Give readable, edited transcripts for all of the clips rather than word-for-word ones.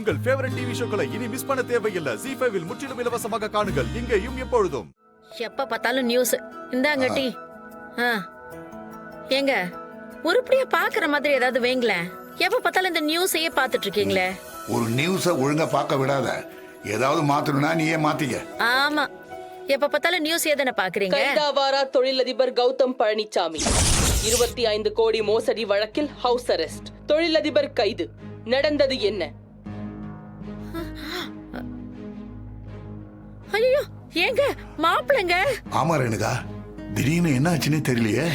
உங்கள் favourite TV ஷோக்களை இனி miss பண்ண தேவையில்லை. ZEE5 இல் முற்றிலும் இலவசமாக காணுங்கள். இங்கேயும் எப்பொழுதும். எப்ப பார்த்தாலும் நியூஸ். இந்தாங்க டீ. ஏங்க உருப்படியா பாக்குற மாதிரி ஏதாவது வைங்களேன். எப்ப பார்த்தாலும் இந்த நியூஸையே பார்த்துட்டு இருக்கீங்களே. ஒரு நியூஸ ஒழுங்கா பார்க்க விடாத. ஏதாவது மாத்தணும்னா நீயே மாத்திக்க. ஆமா, எப்ப பார்த்தாலும் நியூஸ் ஏதானே பாக்குறீங்க. கைதாவாரா தொழிலதிபர் கௌதம் பழனிசாமி 25 கோடி மோசடி வழக்கில் ஹவுஸ் அரெஸ்ட். தொழிலதிபர் கைது. நடந்தது என்ன? ஐயோ ஏங்க மாப்பிளைங்க. ஆமா ரேணுகா, திடீர்னு என்ன ஆச்சுன்னே தெரியலையே.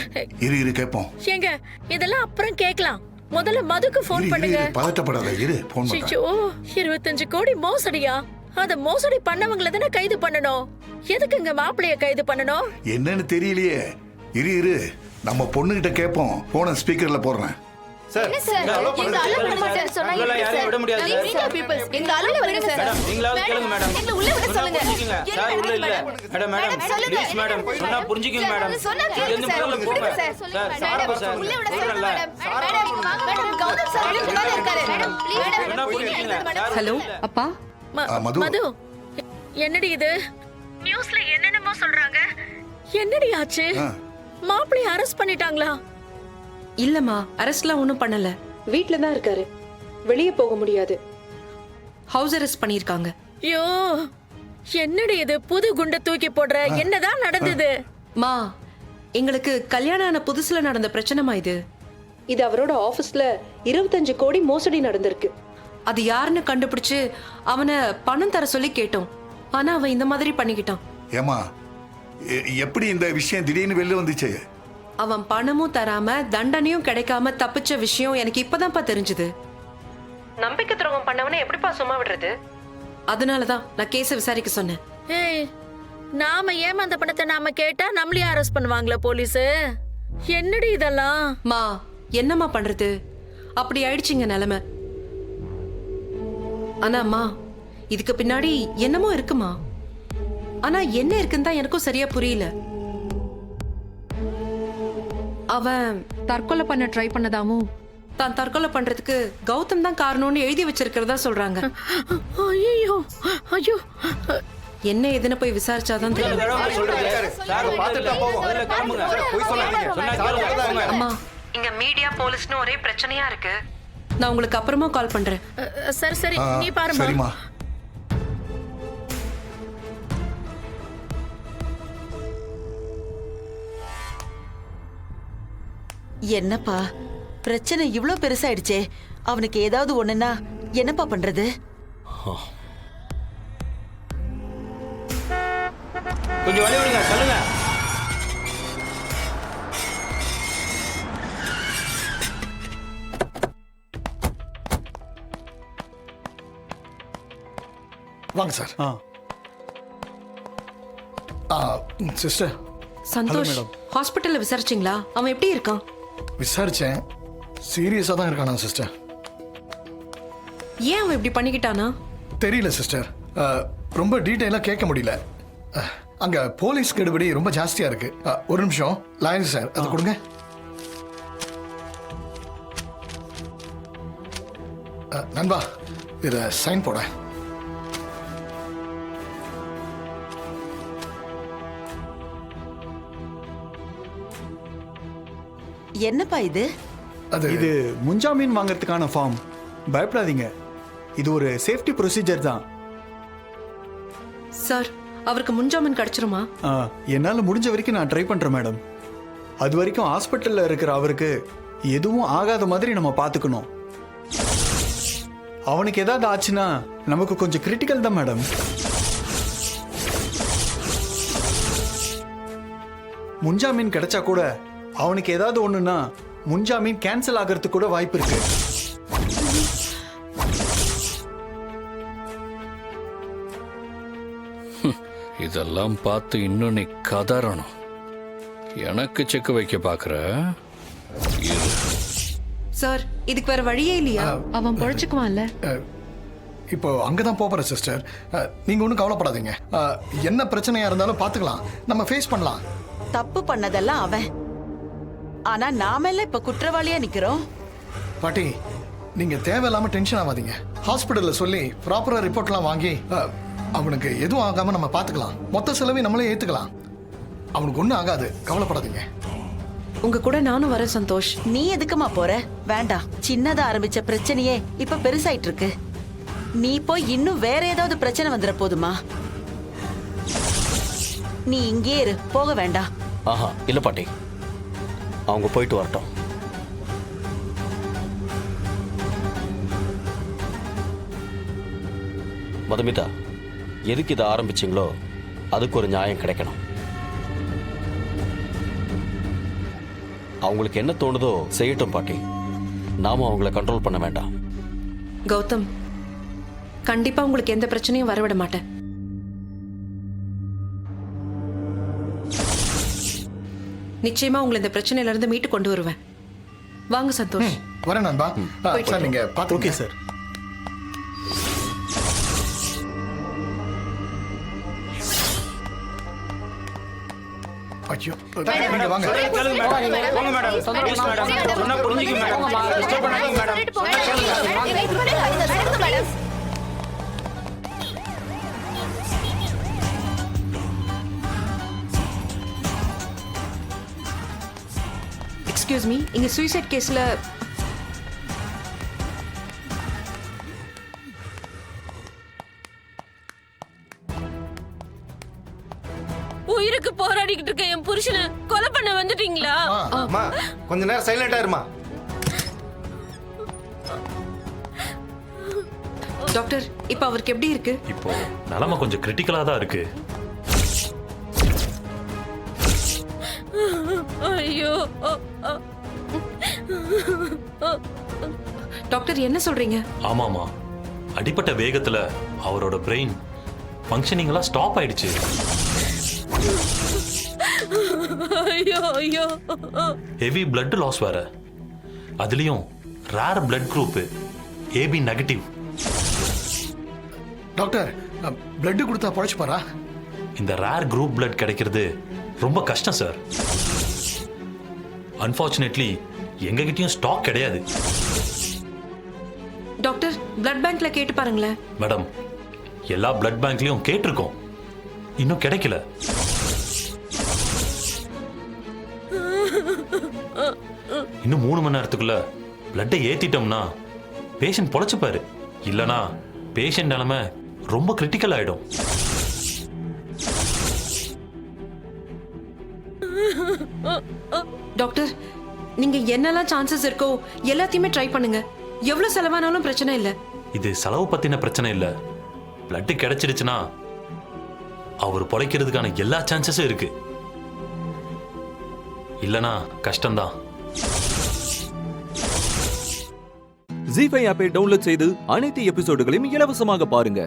இரு கேப்போம். ஏங்க இதெல்லாம் அப்புறம் கேட்கலாம். முதல்ல மதுக்கு போன் பண்ணுங்க. பதட்டப்படாத, இரு போன் பண்றேன். ஐயோ 25 கோடி மோசடியா? அத மோசடி பண்ணவங்கள தானே கைது பண்ணணும். எதுக்குங்க மாப்பிளைய கைது பண்ணணும்? என்னன்னு தெரியலையே. இரு நம்ம பொண்ணுகிட்ட கேப்போம். போன ஸ்பீக்கர்ல போடுறேன். சார், எங்க அலோ பண்ண மாட்டாரு சொன்னா எப்படி சார்? விட முடியாது சார். லீகல் பீப்பிள்ஸ் எங்க அலோ விடுங்க சார். நீங்களாவது கேளுங்க மேடம். எங்க உள்ள விட சொல்லுங்க. சார் உள்ள இல்ல. Madam please madam. சொன்னா புரிஞ்சுக்கங்க மேடம். சொன்னா கேளுங்க சார். சொல்லுங்க சார். சொல்லுங்க மேடம். உள்ள விட சொல்லுங்க மேடம். மேடம் கௌதம் சார் உள்ள இருக்காரு. மேடம் ப்ளீஸ் சொன்னா புரிஞ்சுக்கங்க. ஹலோ அப்பா. மது, என்னடி இது? நியூஸ்ல என்னென்னமோ சொல்றாங்க. என்னடி ஆச்சு? மாப்பிளைய அரெஸ்ட் பண்ணிட்டாங்களா? இல்லம்மா, அரெஸ்ட்லாம் ஒண்ணும் பண்ணல. வீட்ல தான் இருக்காரு. வெளியே போக முடியாது. ஹவுஸ் அரெஸ்ட் பண்ணிருக்காங்க. ஐயோ என்னடி இது? புது குண்டை தூக்கி போடுற. என்னதான் நடந்தது? மா, எங்களுக்கு கல்யாணம் ஆன புதுசுல நடந்த பிரச்சனைமா இது. இது அவரோட ஆபீஸ்ல 25 கோடி மோசடி நடந்திருக்கு. அது யாருன்னு கண்டுபிடிச்சு அவனை பணம் தர சொல்லி கேட்டோம். ஆனா அவன் இந்த மாதிரி பண்ணிக்கிட்டான். ஏமா, எப்படி இந்த விஷயம் திடீர்னு வெளில வந்துச்சு? அவன் பணமும் தராம தண்டனையும் கிடைக்காம தப்பிச்ச விஷயம் எனக்கு இப்பதான்ப்பா தெரிஞ்சது. நம்பிக்கை துரோகம் பண்ணவனை எப்படிப்பா சும்மா விடுறது? அதனாலதான் நான் கேஸ விசாரிக்க சொன்னேன். ஏய், நாம ஏமாந்த பணத்தை நாம கேட்டா நம்மளையும் அரெஸ்ட் பண்ணுவாங்களா போலீஸ்? என்னடி இதெல்லாம்? மா, என்னம்மா பண்றது? அப்படி ஆயிடுச்சுங்க நிலைமை. ஆனா அம்மா, இதுக்கு பின்னாடி என்னமோ இருக்குமா. ஆனா என்ன இருக்குன்னு தான் எனக்கும் சரியா புரியல. அவன் தற்கொலை பண்ண ட்ரை பண்ணதாவும் தான் தற்கொலை பண்றதுக்கு கௌதம் தான் காரணம்னு எழுதி வச்சிருக்கிறதா சொல்றாங்க. ஐயோ ஐயோ, என்ன எதுன்னு போய் விசாரிச்சாதான் தெரியும். அம்மா, இங்க மீடியா போலீஸ்னு ஒரே பிரச்சனையா இருக்கு. நான் உங்களுக்கு அப்புறமா கால் பண்றேன். சரி சரி, நீ பாருமா. சரிம்மா. என்னப்பா பிரச்சனை இவ்ளோ பெருசாயிடுச்சே. அவனுக்கு ஏதாவது ஒண்ணுன்னா என்னப்பா பண்றது? கொஞ்சம் வழி விடுங்க, சொல்லுங்க. வாங்க சார். சிஸ்டர் சந்தோஷ், ஹாஸ்பிட்டல்ல விசாரிச்சீங்களா? அவன் எப்படி இருக்கான்? விசாரிச்சேன். சீரியஸா தான் இருக்கானா சிஸ்டர்? ஏன் அவன் இப்படி பண்ணிக்கிட்டானா தெரியல சிஸ்டர். ரொம்ப டீட்டெயிலாக கேட்க முடியல. அங்க போலீஸ் கெடுபடி ரொம்ப ஜாஸ்தியா இருக்கு. ஒரு நிமிஷம் லைன் சார், அது கொடுங்க. நண்பா, இத சைன் போட. என்னப்பா இது? இது முன்ஜாமீன் வாங்கறதுக்கான ஃபார்ம். பயப்படாதீங்க, இது ஒரு சேஃப்டி ப்ரொசீஜர் தான். சார், அவருக்கு முன்ஜாமீன் கிடைச்சிருமா? என்னால் முடிஞ்ச வரைக்கும் நான் ட்ரை பண்ணுறேன் மேடம். அது வரைக்கும் ஹாஸ்பிட்டலில் இருக்கிற அவருக்கு எதுவும் ஆகாத மாதிரி நம்ம பார்த்துக்கணும். அவனுக்கு ஏதாவது ஆச்சுன்னா நமக்கு கொஞ்சம் கிரிட்டிக்கல் தான் மேடம். முன்ஜாமீன் கிடைச்சா கூட அவனுக்கு ஏதாவது ஒண்ணுன்னா முன்ஜாமீன் கேன்சல் ஆகிறதுக்கு கூட வாய்ப்பு இருக்கு. இதெல்லாம் பார்த்து இன்னும் நீ கதறணும். எனக்கு செக் வைக்க பாக்குற? சார், இதுக்கு வேற வழியே இல்லையா? அவன் பொழைச்சுக்குவான்ல. இப்போ அங்கதான் போறேன் சிஸ்டர். நீங்க ஒன்றும் கவலைப்படாதீங்க. என்ன பிரச்சனையா இருந்தாலும் பார்த்துக்கலாம், நம்ம ஃபேஸ் பண்ணலாம். தப்பு பண்ணதெல்லாம் அவன். ஆனா நாம எல்லாம் இப்ப குற்றவாளியா நிக்கிறோம். பாட்டி, நீங்க தேவையில்லாம டென்ஷன் ஆகாதீங்க. ஹாஸ்பிட்டல்ல சொல்லி ப்ராப்பரா ரிப்போர்ட்லாம் வாங்கி அவனுக்கு எதுவும் ஆகாம நம்ம பார்த்துக்கலாம். மொத்த செலவையும் நம்மளே ஏத்துக்கலாம். அவனுக்கு ஒன்றும் ஆகாது, கவலைப்படாதீங்க. உங்க கூட நானும் வரேன் சந்தோஷ். நீ எதுக்குமா போற? வேண்டாம். சின்னதா ஆரம்பிச்ச பிரச்சனையே இப்ப பெருசாயிட்டு இருக்கு. நீ போய் இன்னும் வேற ஏதாவது பிரச்சனை வந்துட போதுமா? நீ இங்கே இரு, போக வேண்டாம். ஆஹா இல்ல பாட்டி, அவங்க போயிட்டு வரட்டும். மதுமிதா, எதுக்கு இதை ஆரம்பிச்சிங்களோ அதுக்கு ஒரு நியாயம் கிடைக்கணும். அவங்களுக்கு என்ன தோணுதோ செய்யட்டும் பாட்டி, நாம அவங்கள கண்ட்ரோல் பண்ண வேண்டாம். கௌதம், கண்டிப்பா உங்களுக்கு எந்த பிரச்சனையும் வரவிட மாட்டேன். நிச்சயமா உங்களை இந்த பிரச்சனையில இருந்து மீட்டு கொண்டு வருவேன். வாங்க சந்தோஷ். வரேன் நண்பா. சார் நீங்க பார்த்து. Okay sir. ஐயோ, நீங்க வாங்க. போங்க மேடம். ப்ளீஸ் மேடம், சொன்னா புரிஞ்சுங்க மேடம். டிஸ்டர்ப் பண்ணாதீங்க மேடம். எக்ஸ்கியூஸ் மீ, இங்க சூசைட் கேஸ்ல உயிருக்கு போராடிக்கிட்டு இருக்க என் புருஷனை கொலை பண்ண வந்துட்டீங்களா? அம்மா கொஞ்ச நேரம் சைலண்டா இருமா. டாக்டர், இப்ப அவருக்கு எப்படி இருக்கு? இப்போ நிலைமை கொஞ்சம் கிரிட்டிக்கலா தான் இருக்கு. ஐயோ. டாக்டர் என்ன சொல்றீங்க? ஆமாமா, அடிப்பட்ட வேகத்துல அவரோட பிரெயின் ஃபங்க்ஷனிங் எல்லாம் ஸ்டாப் ஆயிடுச்சு. ஐயோ ஐயோ. ஹெவி பிளட் லாஸ் வேற, அதுலயும் rare blood group AB negative. Doctor, blood கொடுத்தா பொழைச்சுப்பாரா? இந்த ரேர் குரூப் பிளட் கிடைக்கிறது ரொம்ப கஷ்டம் சார். அன்பார்ச்சுனேட்லி எங்ககிட்டயும் ஸ்டாக் கிடையாது. டாக்டர், பிளட் பேங்க்ல கேட்டு பாருங்களேன். மேடம், எல்லா பிளட் பேங்க்லயும் கேட்டிருக்கோம், இன்னும் கிடைக்கல. இன்னும் 3 மணி நேரத்துக்குள்ள பிளட்டை ஏத்திட்டோம்னா பேஷண்ட் பொழைச்சுப்பாரு. இல்லனா பேஷண்ட் நிலைமை ரொம்ப கிரிட்டிக்கல் ஆயிடும். டாக்டர், நீங்க என்னெல்லாம் சான்சஸ் இருக்கோ எல்லாத்தையுமே ட்ரை பண்ணுங்க. எவ்வளவு செலவானாலும் பிரச்சனை இல்ல. இது செலவு பத்தின பிரச்சனை இல்ல. பிளட் கிடைச்சிருச்சுன்னா அவர் பொழைக்கிறதுக்கான எல்லா சான்சஸும் இருக்கு. இல்லனா கஷ்டம்தான். ஜீ5 ஆப்பை டவுன்லோட் செய்து அனைத்து எபிசோடுகளையும் இலவசமாக பாருங்க.